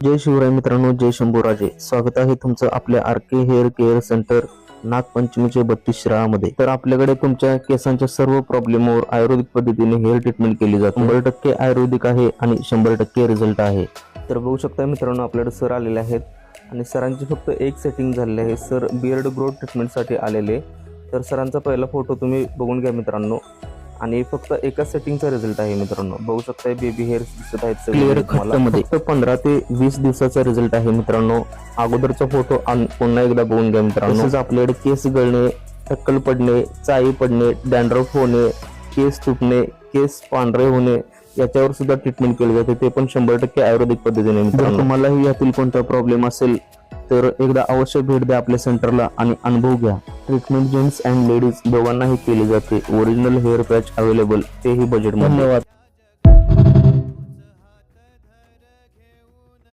जय शिवराय मित्रांनो, जय शंभूराजे. स्वागत आहे तुमचं आपल्या आर.के. हेअर केअर सेंटर नागपंचमीचे 32 शिराळामध्ये. तर आपल्याकडे तुमच्या केसांच्या सर्व प्रॉब्लेमवर आयुर्वेदिक पद्धतीने हेअर ट्रीटमेंट केली जाते. 100% आयुर्वेदिक आहे आणि 100% रिझल्ट आहे. तर बघू शकता मित्रांनो, आपल्याकडे सर आलेले आहेत आणि सरांची फक्त एक सेटिंग झालेली आहे. सर बियर्ड ग्रोथ ट्रीटमेंटसाठी आलेले. तर सरांचा पहिला फोटो तुम्ही बघून घ्या मित्रांनो. आणि फक्त एका सेटिंगचा रिझल्ट आहे मित्रांनो. बघू शकता बेबी हेअर दिसत आहेत क्लिअर खट्टमध्ये. फक्त 15 ते 20 दिवसाचा रिझल्ट आहे मित्रांनो. अगोदरचा फोटो पुन्हा एकदा बघून घ्या मित्रांनो. तसेच आपल्याकडे केस गळणे, टक्कल पडणे, चाई पडणे, डॅन्ड्रफ होणे, केस तुटणे, केस पांढरे होणे याच्यावर सुद्धा ट्रीटमेंट केली जाते. ते पण 100% आयुर्वेदिक पद्धतीने मित्रांनो. तुम्हालाही यातील कोणता प्रॉब्लेम असेल तर एकदा अवश्य भेट द्या आपल्या सेंटरला आणि अनुभव घ्या. ट्रीटमेंट जेंट्स अँड लेडीज दोघांनाही केली जाते. ओरिजिनल हेअर पॅच अवेलेबल, तेही बजेटमध्ये. धन्यवाद.